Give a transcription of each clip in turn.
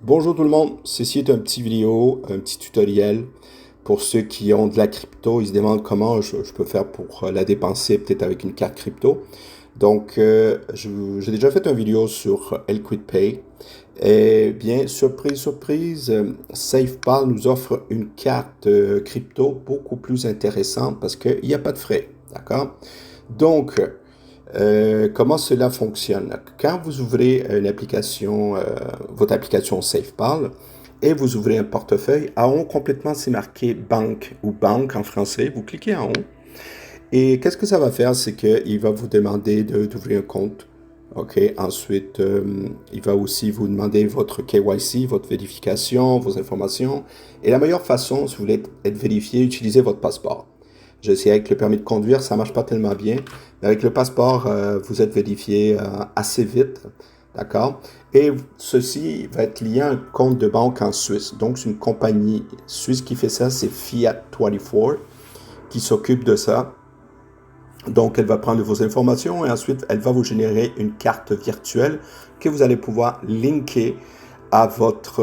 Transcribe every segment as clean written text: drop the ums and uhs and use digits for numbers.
Bonjour tout le monde, ceci est un petit vidéo, un petit tutoriel pour ceux qui ont de la crypto. Ils se demandent comment je peux faire pour la dépenser peut-être avec une carte crypto. Donc, j'ai déjà fait une vidéo sur LiquidPay. Et bien, surprise, surprise, SafePal nous offre une carte crypto beaucoup plus intéressante parce qu'il n'y a pas de frais, d'accord? Donc, comment cela fonctionne? Quand vous ouvrez une application, votre application SafePal, et vous ouvrez un portefeuille, en haut complètement c'est marqué banque ou banque en français. Vous cliquez en haut et qu'est-ce que ça va faire? C'est qu'il va vous demander d'ouvrir un compte. OK. Ensuite, il va aussi vous demander votre KYC, votre vérification, vos informations. Et la meilleure façon, si vous voulez être vérifié, utilisez votre passeport. J'ai essayé avec le permis de conduire, ça marche pas tellement bien. Mais avec le passeport, vous êtes vérifié assez vite. D'accord? Et ceci va être lié à un compte de banque en Suisse. Donc, c'est une compagnie suisse qui fait ça, c'est Fiat24 qui s'occupe de ça. Donc, elle va prendre vos informations et ensuite, elle va vous générer une carte virtuelle que vous allez pouvoir linker à votre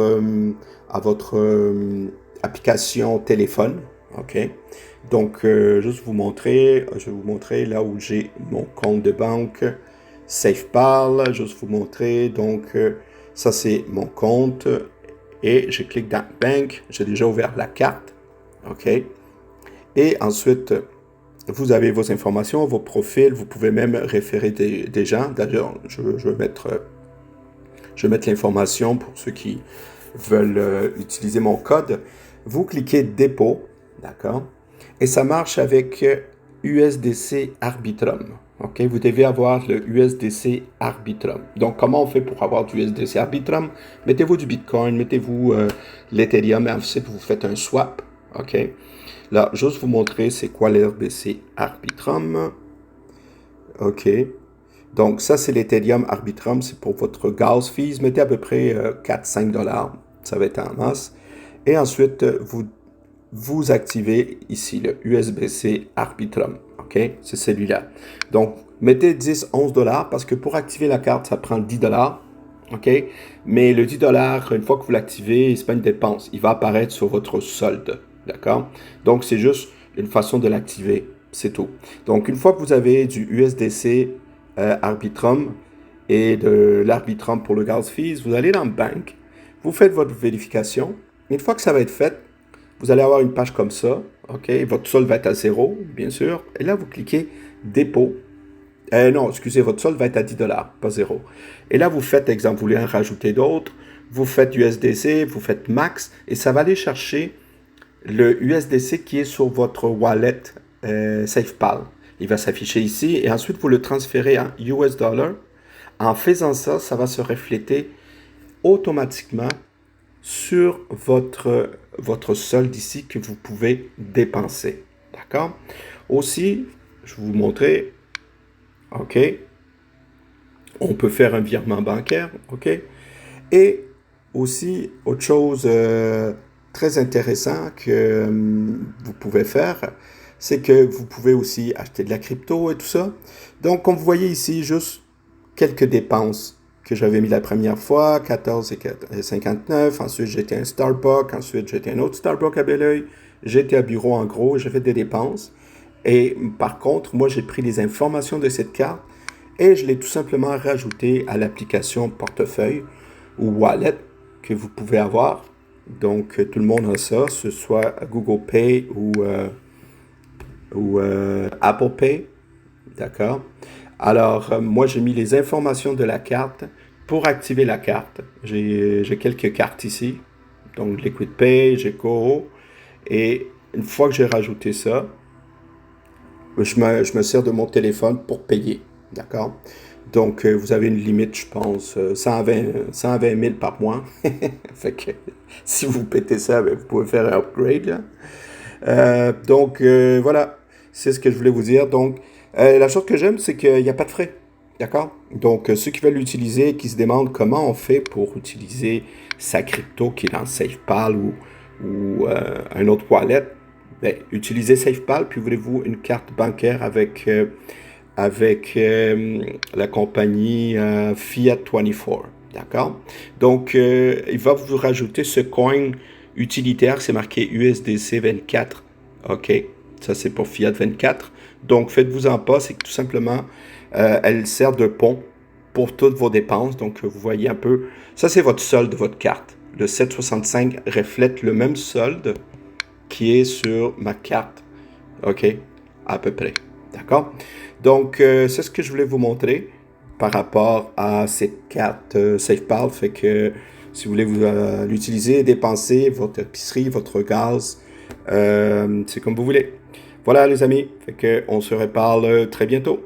application téléphone. OK? Donc, juste vous montrer, je vais vous montrer là où j'ai mon compte de banque SafePal. Juste vous montrer. Donc, ça, c'est mon compte. Et je clique dans Bank. J'ai déjà ouvert la carte. OK? Et ensuite, vous avez vos informations, vos profils. Vous pouvez même référer des gens. D'ailleurs, je vais mettre l'information pour ceux qui veulent utiliser mon code. Vous cliquez dépôt, d'accord? Et ça marche avec USDC Arbitrum. OK? Vous devez avoir le USDC Arbitrum. Donc, comment on fait pour avoir du USDC Arbitrum? Mettez-vous du Bitcoin, mettez-vous l'Ethereum et ensuite vous faites un swap. OK? Là, juste vous montrer c'est quoi l'USDC Arbitrum. OK? Donc, ça, c'est l'Ethereum Arbitrum. C'est pour votre gas fees. Mettez à peu près 4-5 dollars. Ça va être en masse. Et ensuite, vous activez ici le USB-C Arbitrum. OK? C'est celui-là. Donc, mettez 10-11 dollars parce que pour activer la carte, ça prend 10 dollars. OK? Mais le 10 dollars, une fois que vous l'activez, c'est pas une dépense. Il va apparaître sur votre solde. D'accord? Donc, c'est juste une façon de l'activer. C'est tout. Donc, une fois que vous avez du USDC Arbitrum et de l'Arbitrum pour le gas fees, vous allez dans Bank, vous faites votre vérification. Une fois que ça va être fait, vous allez avoir une page comme ça, OK? Votre solde va être à 0, bien sûr. Et là, vous cliquez dépôt. Non, excusez, votre solde va être à 10 dollars, pas 0. Et là, vous faites, exemple, vous voulez en rajouter d'autres. Vous faites USDC, vous faites max, et ça va aller chercher le USDC qui est sur votre wallet SafePal. Il va s'afficher ici, et ensuite, vous le transférez en US dollar. En faisant ça, ça va se refléter automatiquement sur votre solde ici que vous pouvez dépenser. D'accord? Aussi, je vais vous montrer, OK, on peut faire un virement bancaire, OK? Et aussi, autre chose très intéressant que vous pouvez faire, c'est que vous pouvez aussi acheter de la crypto et tout ça. Donc, comme vous voyez ici, juste quelques dépenses que j'avais mis la première fois, 14,59. Ensuite, j'étais un Starbucks. Ensuite, j'étais un autre Starbucks à Belleuil. J'étais à bureau en gros. J'ai fait des dépenses. Et par contre, moi, j'ai pris les informations de cette carte et je l'ai tout simplement rajouté à l'application portefeuille ou wallet que vous pouvez avoir. Donc, tout le monde a ça, ce soit Google Pay ou Apple Pay. D'accord? Alors, moi, j'ai mis les informations de la carte pour activer la carte. J'ai quelques cartes ici. Donc, LiquidPay, j'ai Goro. Et une fois que j'ai rajouté ça, je me sers de mon téléphone pour payer. D'accord? Donc, vous avez une limite, je pense, 120 000 par mois. Fait que si vous pétez ça, ben, vous pouvez faire un upgrade, là. Donc, voilà, c'est ce que je voulais vous dire. Donc, la chose que j'aime, c'est qu'il n'y a pas de frais. D'accord? Donc, ceux qui veulent l'utiliser, qui se demandent comment on fait pour utiliser sa crypto qui est dans SafePal ou un autre wallet, ben, utilisez SafePal, puis voulez-vous une carte bancaire avec la compagnie Fiat24. D'accord? Donc, il va vous rajouter ce coin utilitaire, c'est marqué USDC 24. OK? Ça, c'est pour Fiat 24. Donc, faites-vous-en pas, c'est que tout simplement, elle sert de pont pour toutes vos dépenses. Donc, vous voyez un peu, ça, c'est votre solde de votre carte. Le 765 reflète le même solde qui est sur ma carte. OK? À peu près. D'accord? Donc, c'est ce que je voulais vous montrer par rapport à cette carte SafePal. Fait que si vous voulez l'utiliser, dépenser votre épicerie, votre gaz, c'est comme vous voulez. Voilà les amis, fait que on se reparle très bientôt.